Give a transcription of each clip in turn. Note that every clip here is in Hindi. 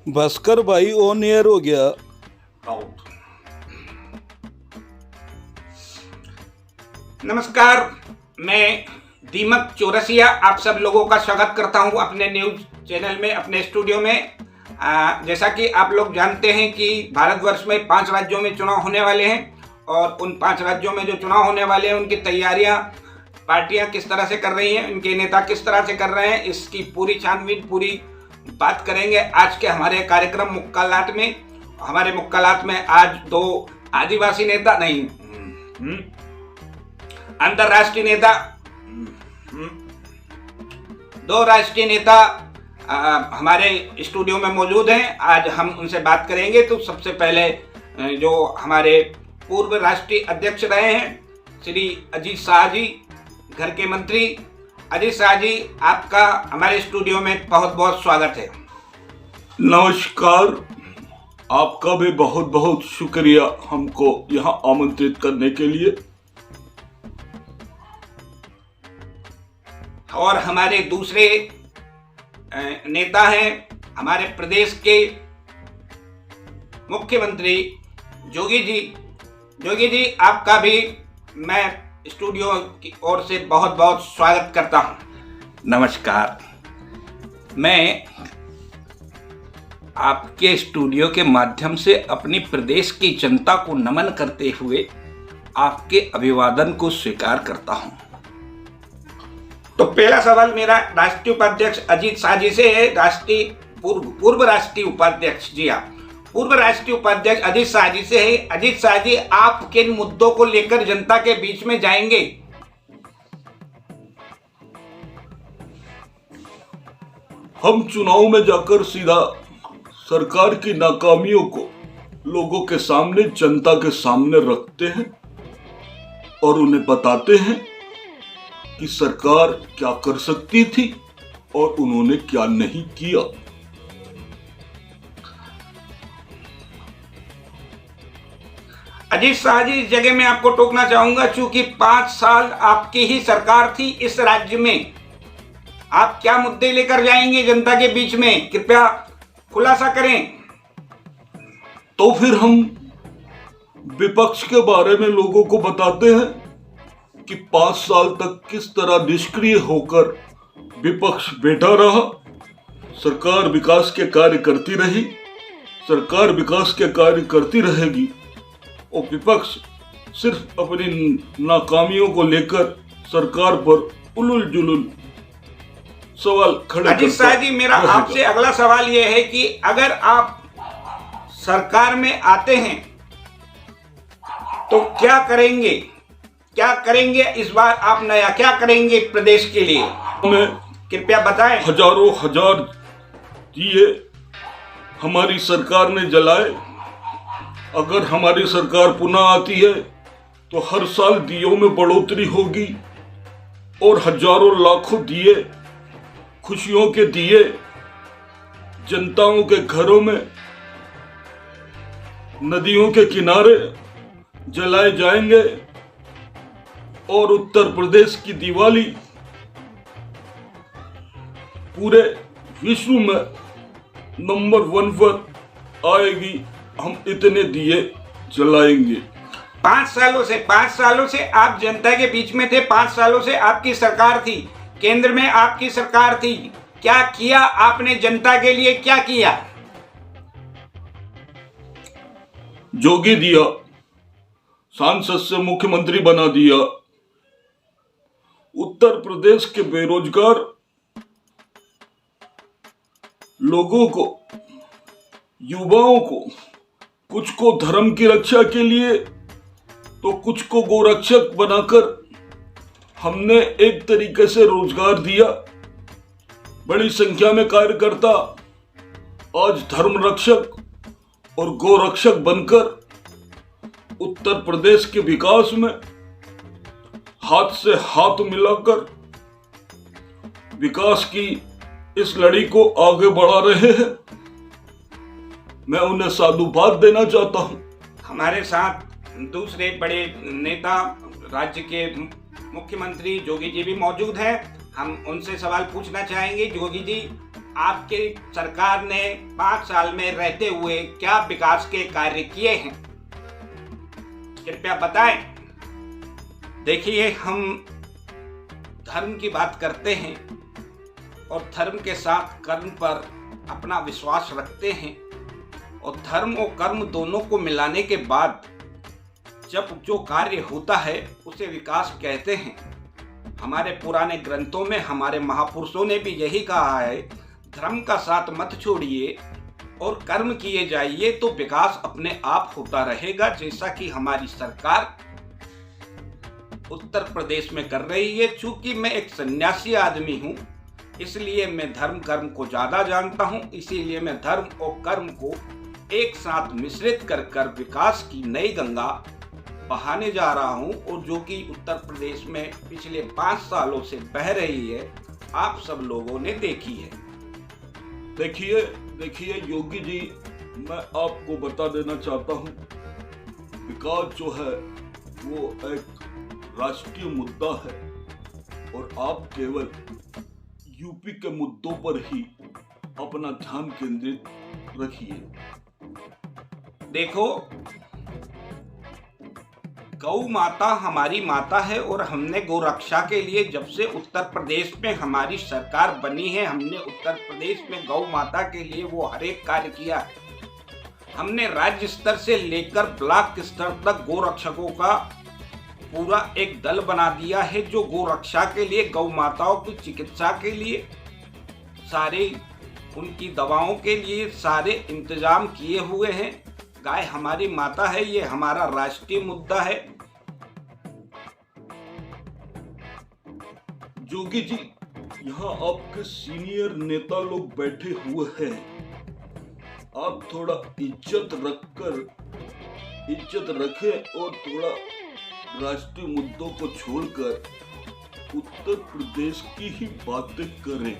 भास्कर भाई ऑन एयर हो गया। नमस्कार, मैं दीमक चौरसिया आप सब लोगों का स्वागत करता हूं अपने न्यूज चैनल में, अपने स्टूडियो में। जैसा कि आप लोग जानते हैं कि भारतवर्ष में 5 राज्यों में चुनाव होने वाले हैं और उन 5 राज्यों में जो चुनाव होने वाले हैं उनकी तैयारियां पार्टियां किस तरह से कर रही हैं, उनके नेता किस तरह से कर रहे हैं, इसकी पूरी छानबीन पूरी बात करेंगे आज के हमारे कार्यक्रम मुक्कालात में। हमारे मुक्कालात में आज 2 आदिवासी नेता नहीं, अंतरराष्ट्रीय नेता, 2 राष्ट्रीय नेता हमारे स्टूडियो में मौजूद हैं। आज हम उनसे बात करेंगे। तो सबसे पहले जो हमारे पूर्व राष्ट्रीय अध्यक्ष रहे हैं श्री अजीत शाह जी, घर के मंत्री अजीत शाह जी, आपका हमारे स्टूडियो में बहुत बहुत स्वागत है। नमस्कार, आपका भी बहुत बहुत शुक्रिया हमको यहाँ आमंत्रित करने के लिए। और हमारे दूसरे नेता हैं हमारे प्रदेश के मुख्यमंत्री जोगी जी। जोगी जी, आपका भी मैं स्टूडियो की ओर से बहुत बहुत स्वागत करता हूं। नमस्कार, मैं आपके स्टूडियो के माध्यम से अपनी प्रदेश की जनता को नमन करते हुए आपके अभिवादन को स्वीकार करता हूं। तो पहला सवाल मेरा राष्ट्रीय उपाध्यक्ष अजीत शाह जी से है। पूर्व राष्ट्रीय उपाध्यक्ष जी, आप पूर्व राष्ट्रीय उपाध्यक्ष अजीत शाह जी से है। अजीत शाह जी, आप किन मुद्दों को लेकर जनता के बीच में जाएंगे? हम चुनाव में जाकर सीधा सरकार की नाकामियों को लोगों के सामने, जनता के सामने रखते हैं और उन्हें बताते हैं कि सरकार क्या कर सकती थी और उन्होंने क्या नहीं किया। अजीत शाह जी, इस जगह मैं आपको टोकना चाहूंगा, चूंकि 5 साल आपकी ही सरकार थी इस राज्य में। आप क्या मुद्दे लेकर जाएंगे जनता के बीच में, कृपया खुलासा करें। तो फिर हम विपक्ष के बारे में लोगों को बताते हैं कि 5 साल तक किस तरह निष्क्रिय होकर विपक्ष बैठा रहा। सरकार विकास के कार्य करती रही, सरकार विकास के कार्य करती रहेगी और विपक्ष सिर्फ अपनी नाकामियों को लेकर सरकार पर उलुल जुलुल सवाल खड़े अजीत शाह जी, मेरा आपसे अगला सवाल यह है कि अगर आप सरकार में आते हैं तो क्या करेंगे? क्या करेंगे इस बार आप नया? क्या करेंगे प्रदेश के लिए? कृपया बताएं। हजारों हजार दिए हमारी सरकार ने जलाए। अगर हमारी सरकार पुनः आती है तो हर साल दियों में बढ़ोतरी होगी और हजारों लाखों दिए, खुशियों के दिए जनताओं के घरों में, नदियों के किनारे जलाए जाएंगे और उत्तर प्रदेश की दिवाली पूरे विश्व में नंबर 1 पर आएगी। हम इतने दिए जलाएंगे। 5 सालों से आप जनता के बीच में थे। 5 सालों से आपकी सरकार थी, केंद्र में आपकी सरकार थी। क्या किया आपने जनता के लिए? क्या किया? जोगी दिया, सांसद से मुख्यमंत्री बना दिया। उत्तर प्रदेश के बेरोजगार लोगों को, युवाओं को, कुछ को धर्म की रक्षा के लिए तो कुछ को गोरक्षक बनाकर हमने एक तरीके से रोजगार दिया। बड़ी संख्या में कार्यकर्ता आज धर्म रक्षक और गोरक्षक बनकर उत्तर प्रदेश के विकास में हाथ से हाथ मिलाकर विकास की इस लड़ी को आगे बढ़ा रहे हैं। मैं उन्हें साधुवाद देना चाहता हूं। हमारे साथ दूसरे बड़े नेता राज्य के मुख्यमंत्री जोगी जी भी मौजूद हैं। हम उनसे सवाल पूछना चाहेंगे। जोगी जी, आपकी सरकार ने 5 साल में रहते हुए क्या विकास के कार्य किए हैं, कृपया बताएं। देखिए, हम धर्म की बात करते हैं और धर्म के साथ कर्म पर अपना विश्वास रखते हैं, और धर्म और कर्म दोनों को मिलाने के बाद जब जो कार्य होता है उसे विकास कहते हैं। हमारे पुराने ग्रंथों में हमारे महापुरुषों ने भी यही कहा है, धर्म का साथ मत छोड़िए और कर्म किए जाइए तो विकास अपने आप होता रहेगा, जैसा कि हमारी सरकार उत्तर प्रदेश में कर रही है। चूंकि मैं एक सन्यासी आदमी हूँ, इसलिए मैं धर्म कर्म को ज़्यादा जानता हूँ, इसीलिए मैं धर्म और कर्म को एक साथ मिश्रित कर विकास की नई गंगा बहाने जा रहा हूँ, और जो कि उत्तर प्रदेश में पिछले 5 सालों से बह रही है, आप सब लोगों ने देखी है। देखिए योगी जी, मैं आपको बता देना चाहता हूँ, विकास जो है वो एक राष्ट्रीय मुद्दा है और आप केवल यूपी के मुद्दों पर ही अपना ध्यान केंद्रित रखिए। देखो, गौ माता हमारी माता है और हमने गौ रक्षा के लिए जब से उत्तर प्रदेश में हमारी सरकार बनी है, हमने उत्तर प्रदेश में गौ माता के लिए वो हर एक कार्य किया है। हमने राज्य स्तर से लेकर ब्लॉक स्तर तक गौ रक्षकों का पूरा एक दल बना दिया है, जो गौ रक्षा के लिए, गौ माताओं की चिकित्सा के लिए, सारे उनकी दवाओं के लिए सारे इंतजाम किए हुए हैं। गाय हमारी माता है, ये हमारा राष्ट्रीय मुद्दा है। जोगी जी, यहाँ आपके सीनियर नेता लोग बैठे हुए हैं, आप थोड़ा इज्जत रखें और थोड़ा राष्ट्रीय मुद्दों को छोड़कर उत्तर प्रदेश की ही बातें करें।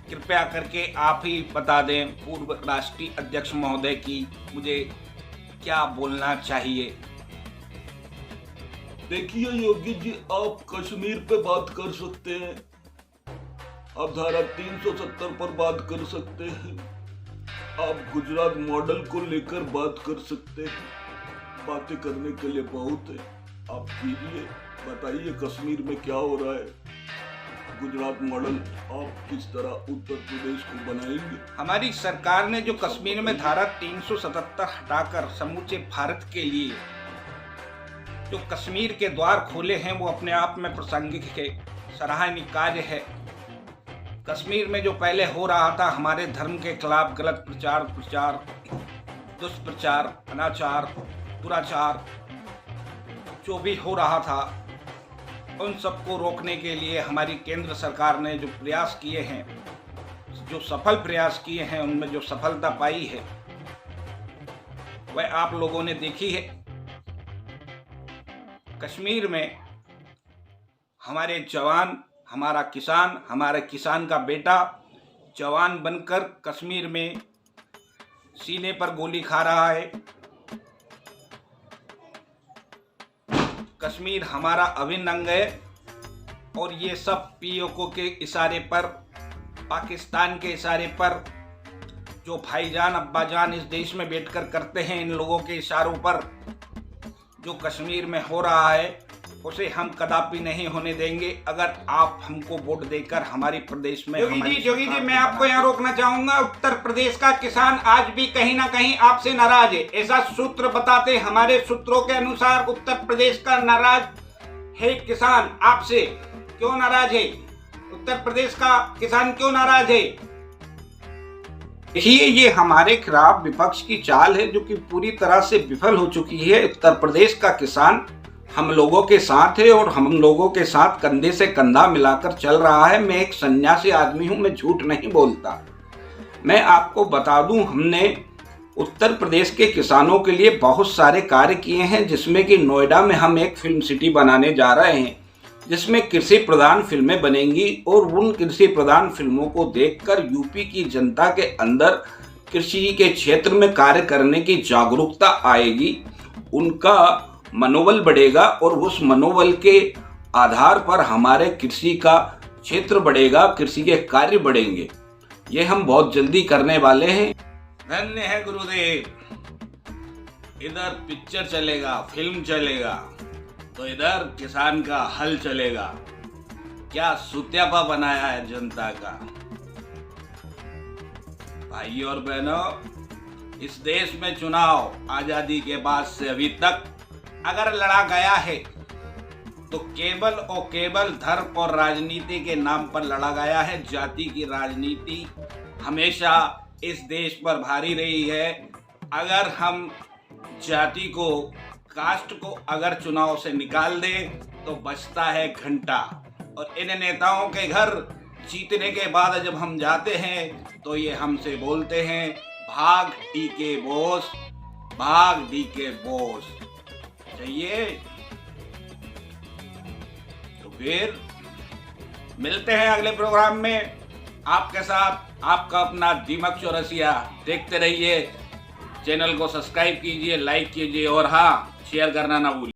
कृपया करके आप ही बता दें पूर्व राष्ट्रीय अध्यक्ष महोदय की मुझे क्या बोलना चाहिए। देखिए योगी जी, आप कश्मीर पे बात कर सकते हैं, आप धारा 370 पर बात कर सकते हैं, आप गुजरात मॉडल को लेकर बात कर सकते हैं। बातें करने के लिए बहुत है, आप कीजिए, बताइए कश्मीर में क्या हो रहा है, गुजरात मॉडल आप किस तरह उत्तर प्रदेश को बनाएंगे। हमारी सरकार ने जो कश्मीर में धारा 377 हटाकर समूचे भारत के लिए जो कश्मीर के द्वार खोले हैं, वो अपने आप में प्रासंगिक है, सराहनीय कार्य है। कश्मीर में जो पहले हो रहा था हमारे धर्म के खिलाफ गलत प्रचार, दुष्प्रचार, अनाचार, दुराचार, जो भी हो रहा था, उन सबको रोकने के लिए हमारी केंद्र सरकार ने जो प्रयास किए हैं, जो सफल प्रयास किए हैं, उनमें जो सफलता पाई है वह आप लोगों ने देखी है। कश्मीर में हमारे जवान, हमारा किसान, हमारे किसान का बेटा जवान बनकर कश्मीर में सीने पर गोली खा रहा है। कश्मीर हमारा अभिन्न अंग है और ये सब पीओके के इशारे पर, पाकिस्तान के इशारे पर, जो भाईजान अब्बाजान इस देश में बैठकर करते हैं, इन लोगों के इशारों पर जो कश्मीर में हो रहा है उसे हम कदापि नहीं होने देंगे। अगर आप हमको वोट देकर हमारी प्रदेश में जोगी जी, मैं आपको यहाँ रोकना चाहूंगा। उत्तर प्रदेश का किसान आज भी कहीं ना कहीं आपसे नाराज है, ऐसा सूत्र बताते। हमारे सूत्रों के अनुसार उत्तर प्रदेश का नाराज है किसान। आपसे क्यों नाराज है? उत्तर प्रदेश का किसान क्यों नाराज है? देखिए, ये हमारे खिलाफ विपक्ष की चाल है जो कि पूरी तरह से विफल हो चुकी है। उत्तर प्रदेश का किसान हम लोगों के साथ है और हम लोगों के साथ कंधे से कंधा मिलाकर चल रहा है। मैं एक सन्यासी आदमी हूं, मैं झूठ नहीं बोलता। मैं आपको बता दूं, हमने उत्तर प्रदेश के किसानों के लिए बहुत सारे कार्य किए हैं, जिसमें कि नोएडा में हम एक फिल्म सिटी बनाने जा रहे हैं, जिसमें कृषि प्रधान फिल्में बनेंगी और उन कृषि प्रधान फिल्मों को देखकर यूपी की जनता के अंदर कृषि के क्षेत्र में कार्य करने की जागरूकता आएगी, उनका मनोबल बढ़ेगा और उस मनोबल के आधार पर हमारे कृषि का क्षेत्र बढ़ेगा, कृषि के कार्य बढ़ेंगे। ये हम बहुत जल्दी करने वाले हैं। धन्य है गुरुदेव। इधर पिक्चर चलेगा, फिल्म चलेगा, तो इधर किसान का हल चलेगा। क्या सुत्यापा बनाया है जनता का। भाइयों और बहनों, इस देश में चुनाव आजादी के बाद से अभी तक अगर लड़ा गया है तो केवल और केवल धर्म और राजनीति के नाम पर लड़ा गया है। जाति की राजनीति हमेशा इस देश पर भारी रही है। अगर हम जाति को, कास्ट को अगर चुनाव से निकाल दें तो बचता है घंटा। और इन नेताओं के घर जीतने के बाद जब हम जाते हैं तो ये हमसे बोलते हैं, भाग डीके बोस, भाग डीके बोस। चाहिए तो फिर मिलते हैं अगले प्रोग्राम में आपके साथ। आपका अपना दीमक चौरसिया। देखते रहिए, चैनल को सब्सक्राइब कीजिए, लाइक कीजिए और हाँ, शेयर करना ना भूलिए।